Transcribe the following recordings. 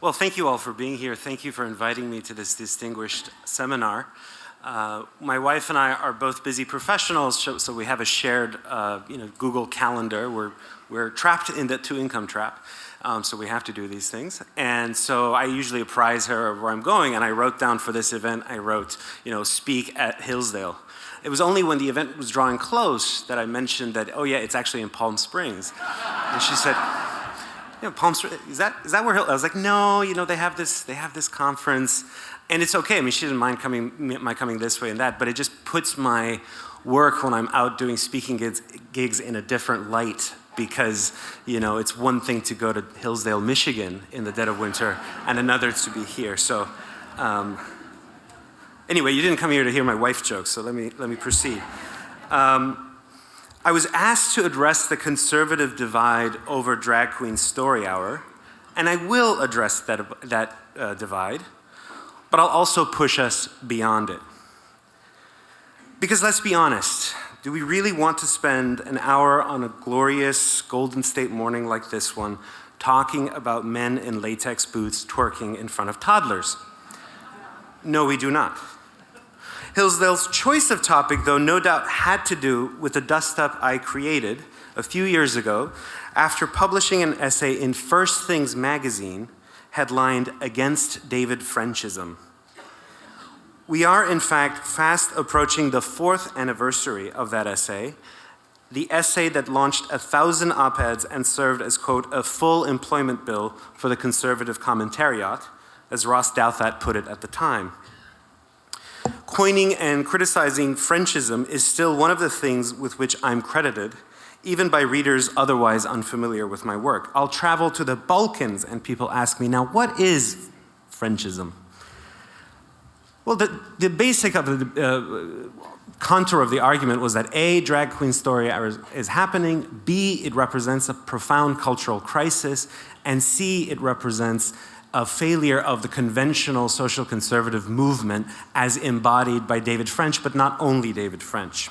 Well, thank you all for being here. Thank you for inviting me to this distinguished seminar. My wife and I are both busy professionals, so we have a shared Google Calendar. We're trapped in the two-income trap, so we have to do these things. And so I usually apprise her of where I'm going, and I wrote down for this event, I wrote, speak at Hillsdale. It was only when the event was drawing close that I mentioned that, oh yeah, it's actually in Palm Springs. And she said, Palm Springs, is that where I was like, no, they have this conference, and it's okay. I mean, she didn't mind my coming this way and that, but it just puts my work when I'm out doing speaking gigs in a different light, because it's one thing to go to Hillsdale, Michigan in the dead of winter, and another to be here. So anyway, you didn't come here to hear my wife jokes, so let me proceed. I was asked to address the conservative divide over Drag Queen Story Hour, and I will address that divide, but I'll also push us beyond it. Because let's be honest, do we really want to spend an hour on a glorious Golden State morning like this one talking about men in latex boots twerking in front of toddlers? No, we do not. Hillsdale's choice of topic, though, no doubt had to do with the dust-up I created a few years ago after publishing an essay in First Things magazine headlined "Against David Frenchism." We are, in fact, fast approaching the 4th anniversary of that essay, the essay that launched 1,000 op-eds and served as, quote, a full employment bill for the conservative commentariat, as Ross Douthat put it at the time. Coining and criticizing Frenchism is still one of the things with which I'm credited, even by readers otherwise unfamiliar with my work. I'll travel to the Balkans and people ask me, now what is Frenchism? Well, the basic of the contour of the argument was that A, Drag Queen Story Hour is happening, B, it represents a profound cultural crisis, and C, it represents a failure of the conventional social conservative movement as embodied by David French, but not only David French.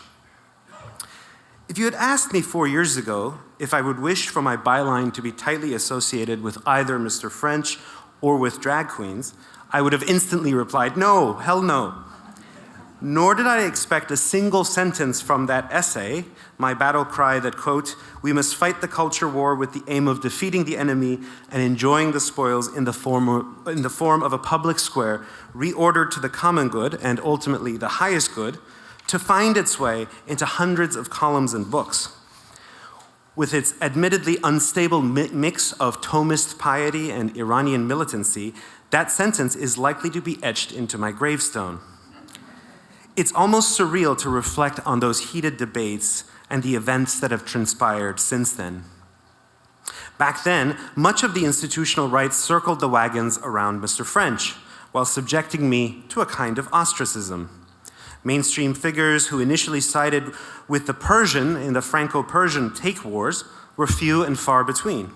If you had asked me 4 years ago if I would wish for my byline to be tightly associated with either Mr. French or with drag queens, I would have instantly replied, no, hell no. Nor did I expect a single sentence from that essay, my battle cry that, quote, we must fight the culture war with the aim of defeating the enemy and enjoying the spoils in the form of a public square reordered to the common good and ultimately the highest good, to find its way into hundreds of columns and books. With its admittedly unstable mix of Thomist piety and Iranian militancy, that sentence is likely to be etched into my gravestone. It's almost surreal to reflect on those heated debates and the events that have transpired since then. Back then, much of the institutional right circled the wagons around Mr. French, while subjecting me to a kind of ostracism. Mainstream figures who initially sided with the Persian in the Franco-Persian take wars were few and far between.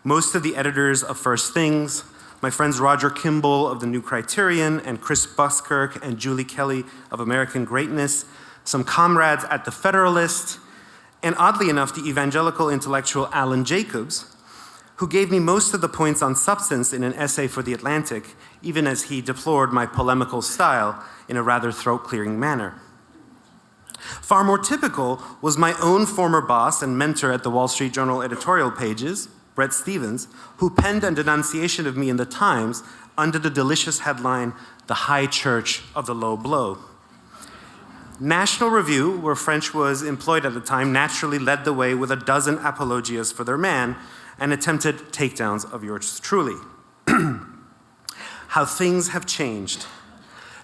Most of the editors of First Things, my friends Roger Kimball of The New Criterion and Chris Buskirk and Julie Kelly of American Greatness, some comrades at The Federalist, and oddly enough, the evangelical intellectual Alan Jacobs, who gave me most of the points on substance in an essay for The Atlantic, even as he deplored my polemical style in a rather throat-clearing manner. Far more typical was my own former boss and mentor at the Wall Street Journal editorial pages, Bret Stephens, who penned a denunciation of me in the Times under the delicious headline, The High Church of the Low Blow. National Review, where French was employed at the time, naturally led the way with a dozen apologias for their man and attempted takedowns of yours truly. How things have changed.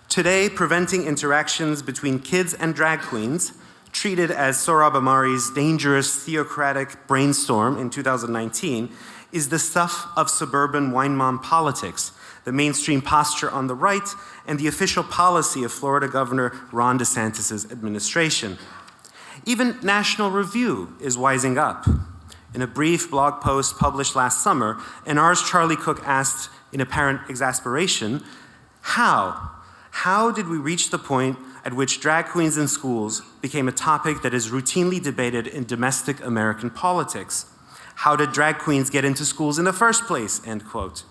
Today, preventing interactions between kids and drag queens, treated as Sohrab Ahmari's dangerous theocratic brainstorm in 2019, is the stuff of suburban wine mom politics, the mainstream posture on the right, and the official policy of Florida Governor Ron DeSantis' administration. Even National Review is wising up. In a brief blog post published last summer, NR's Charlie Cook asked in apparent exasperation, how did we reach the point at which drag queens in schools became a topic that is routinely debated in domestic American politics? How did drag queens get into schools in the first place, end quote.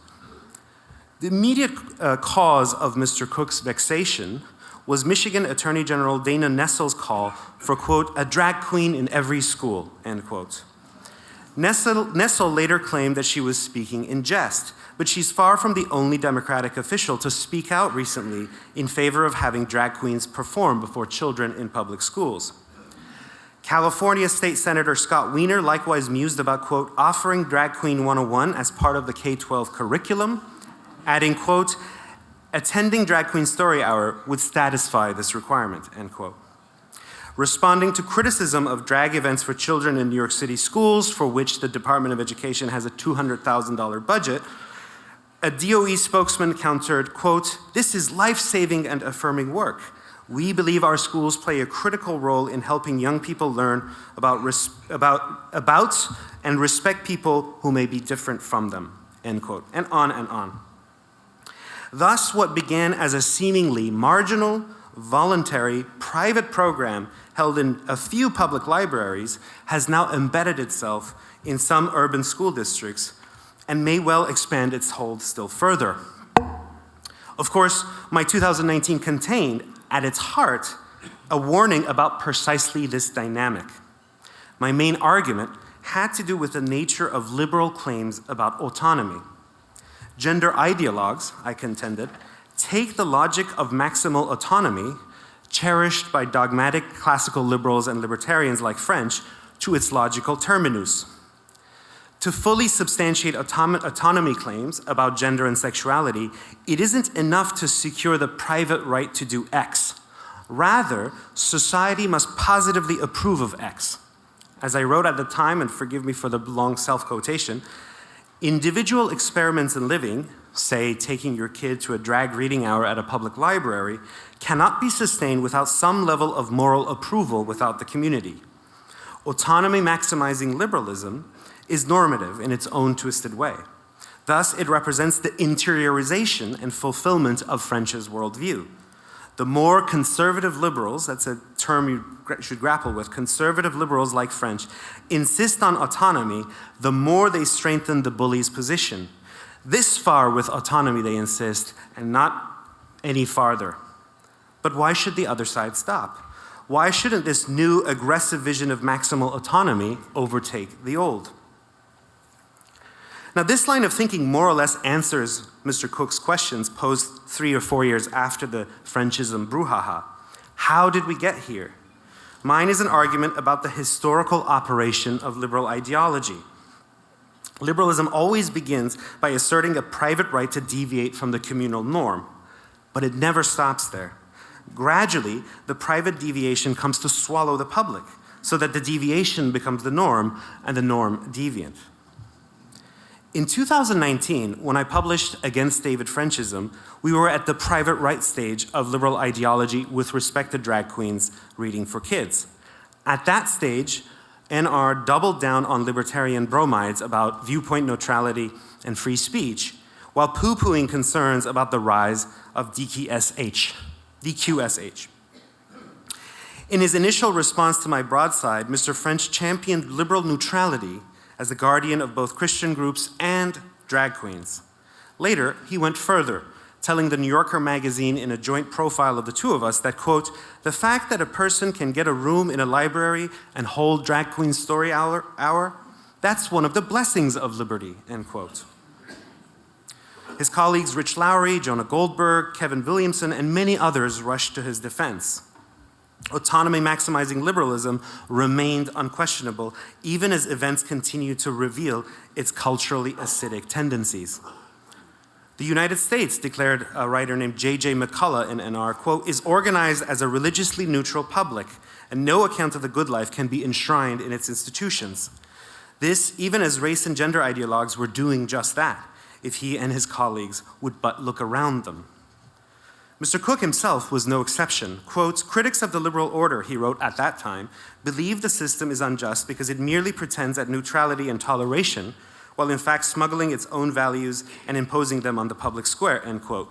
The immediate cause of Mr. Cook's vexation was Michigan Attorney General Dana Nessel's call for, quote, a drag queen in every school, end quote. Nessel later claimed that she was speaking in jest, but she's far from the only Democratic official to speak out recently in favor of having drag queens perform before children in public schools. California State Senator Scott Wiener likewise mused about, quote, offering Drag Queen 101 as part of the K-12 curriculum, adding, quote, attending Drag Queen Story Hour would satisfy this requirement, end quote. Responding to criticism of drag events for children in New York City schools, for which the Department of Education has a $200,000 budget, a DOE spokesman countered, quote, this is life-saving and affirming work. We believe our schools play a critical role in helping young people learn about and respect people who may be different from them, end quote, and on and on. Thus, what began as a seemingly marginal, voluntary, private program held in a few public libraries has now embedded itself in some urban school districts and may well expand its hold still further. Of course, my 2019 contained, at its heart, a warning about precisely this dynamic. My main argument had to do with the nature of liberal claims about autonomy. Gender ideologues, I contended, take the logic of maximal autonomy, cherished by dogmatic classical liberals and libertarians like French, to its logical terminus. To fully substantiate autonomy claims about gender and sexuality, it isn't enough to secure the private right to do X. Rather, society must positively approve of X. As I wrote at the time, and forgive me for the long self-quotation, individual experiments in living, say taking your kid to a drag reading hour at a public library, cannot be sustained without some level of moral approval without the community. Autonomy maximizing liberalism is normative in its own twisted way. Thus, it represents the interiorization and fulfillment of French's worldview. The more conservative liberals, that's a term you should grapple with, conservative liberals like French, insist on autonomy, the more they strengthen the bully's position. This far with autonomy, they insist, and not any farther. But why should the other side stop? Why shouldn't this new aggressive vision of maximal autonomy overtake the old? Now, this line of thinking more or less answers Mr. Cook's questions posed 3 or 4 years after the Frenchism brouhaha. How did we get here? Mine is an argument about the historical operation of liberal ideology. Liberalism always begins by asserting a private right to deviate from the communal norm, but it never stops there. Gradually, the private deviation comes to swallow the public, so that the deviation becomes the norm and the norm deviant. In 2019, when I published Against David Frenchism, we were at the private right stage of liberal ideology with respect to drag queens reading for kids. At that stage, NR doubled down on libertarian bromides about viewpoint neutrality and free speech, while poo-pooing concerns about the rise of DQSH. In his initial response to my broadside, Mr. French championed liberal neutrality as the guardian of both Christian groups and drag queens. Later, he went further, telling the New Yorker magazine in a joint profile of the two of us that, quote, the fact that a person can get a room in a library and hold drag queen story hour, that's one of the blessings of liberty, end quote. His colleagues Rich Lowry, Jonah Goldberg, Kevin Williamson, and many others rushed to his defense. Autonomy maximizing liberalism remained unquestionable, even as events continued to reveal its culturally acidic tendencies. The United States, declared a writer named J.J. McCullough in NR, quote, is organized as a religiously neutral public, and no account of the good life can be enshrined in its institutions. This, even as race and gender ideologues were doing just that, if he and his colleagues would but look around them. Mr. Cook himself was no exception. Quote, critics of the liberal order, he wrote at that time, believe the system is unjust because it merely pretends at neutrality and toleration, while in fact smuggling its own values and imposing them on the public square, end quote.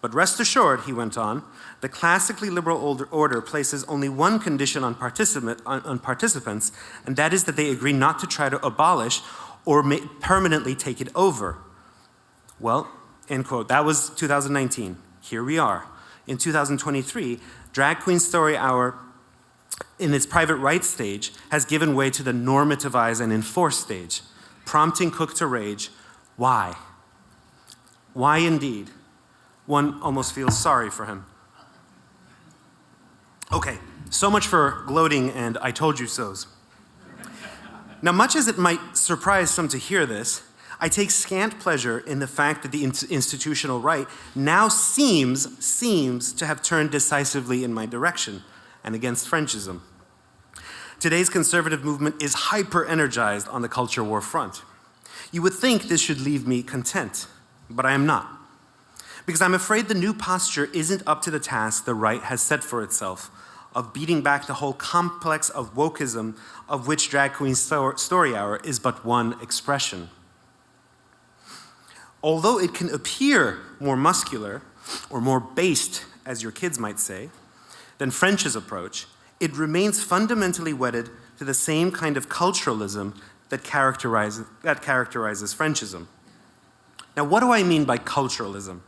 But rest assured, he went on, the classically liberal order places only one condition on participants, and that is that they agree not to try to abolish or permanently take it over. Well, end quote. That was 2019. Here we are. In 2023, Drag Queen Story Hour in its private rights stage has given way to the normativized and enforced stage, prompting Cook to rage. Why? Why indeed? One almost feels sorry for him. Okay, so much for gloating and I told you so's. Now, much as it might surprise some to hear this, I take scant pleasure in the fact that the institutional right now seems to have turned decisively in my direction and against Frenchism. Today's conservative movement is hyper-energized on the culture war front. You would think this should leave me content, but I am not. Because I'm afraid the new posture isn't up to the task the right has set for itself of beating back the whole complex of wokeism of which Drag Queen Story Hour is but one expression. Although it can appear more muscular, or more based, as your kids might say, than French's approach, it remains fundamentally wedded to the same kind of culturalism that characterizes Frenchism. Now, what do I mean by culturalism?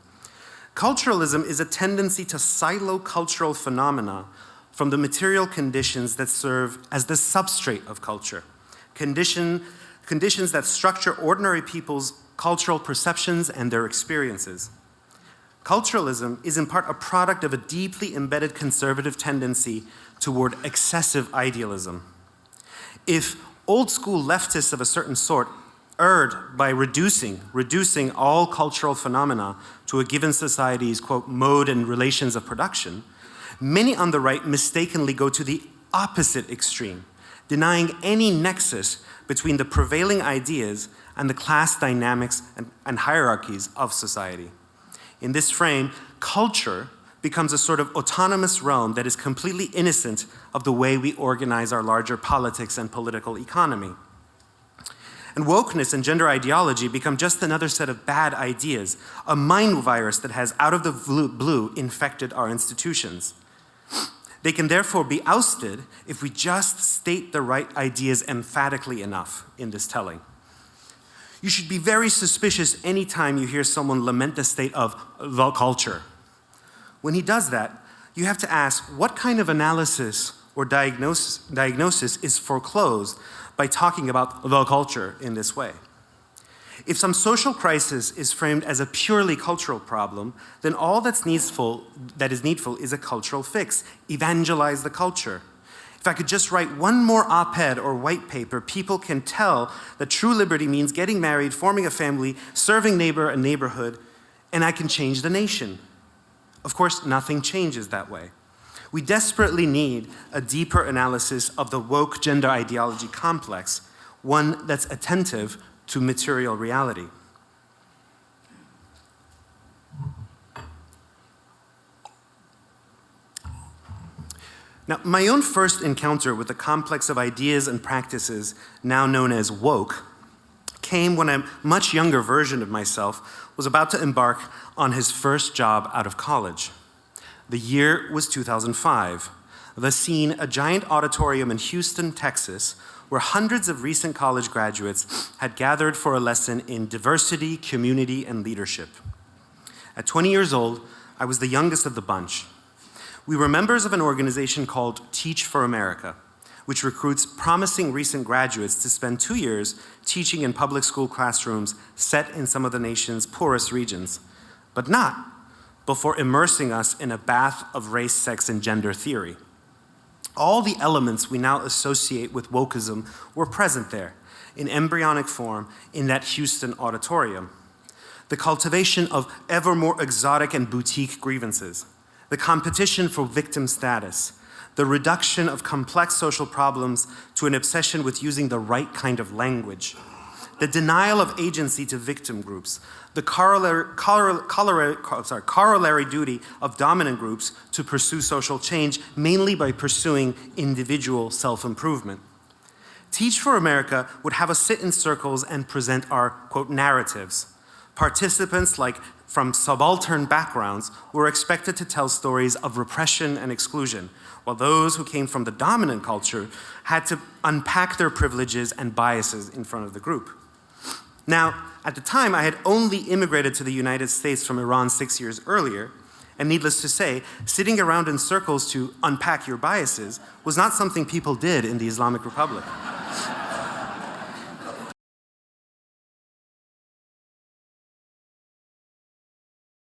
Culturalism is a tendency to silo cultural phenomena from the material conditions that serve as the substrate of culture, conditions that structure ordinary people's cultural perceptions and their experiences. Culturalism is in part a product of a deeply embedded conservative tendency toward excessive idealism. If old school leftists of a certain sort erred by reducing all cultural phenomena to a given society's, quote, mode and relations of production, many on the right mistakenly go to the opposite extreme, denying any nexus between the prevailing ideas and the class dynamics and hierarchies of society. In this frame, culture becomes a sort of autonomous realm that is completely innocent of the way we organize our larger politics and political economy. And wokeness and gender ideology become just another set of bad ideas, a mind virus that has out of the blue infected our institutions. They can therefore be ousted if we just state the right ideas emphatically enough in this telling. You should be very suspicious anytime you hear someone lament the state of the culture. When he does that, you have to ask what kind of analysis or diagnosis is foreclosed by talking about the culture in this way. If some social crisis is framed as a purely cultural problem, then all that is needful is a cultural fix. Evangelize the culture. If I could just write one more op-ed or white paper, people can tell that true liberty means getting married, forming a family, serving neighbor and neighborhood, and I can change the nation. Of course, nothing changes that way. We desperately need a deeper analysis of the woke gender ideology complex, one that's attentive to material reality. Now, my own first encounter with the complex of ideas and practices now known as woke came when a much younger version of myself was about to embark on his first job out of college. The year was 2005. The scene, a giant auditorium in Houston, Texas, where hundreds of recent college graduates had gathered for a lesson in diversity, community, and leadership. At 20 years old, I was the youngest of the bunch. We were members of an organization called Teach for America, which recruits promising recent graduates to spend 2 years teaching in public school classrooms set in some of the nation's poorest regions, but not before immersing us in a bath of race, sex, and gender theory. All the elements we now associate with wokeism were present there, in embryonic form, in that Houston auditorium. The cultivation of ever more exotic and boutique grievances, the competition for victim status, the reduction of complex social problems to an obsession with using the right kind of language, the denial of agency to victim groups, the corollary duty of dominant groups to pursue social change, mainly by pursuing individual self-improvement. Teach for America would have us sit in circles and present our, quote, narratives. Participants, like from subaltern backgrounds, were expected to tell stories of repression and exclusion, while those who came from the dominant culture had to unpack their privileges and biases in front of the group. Now, at the time, I had only immigrated to the United States from Iran 6 years earlier, and needless to say, sitting around in circles to unpack your biases was not something people did in the Islamic Republic.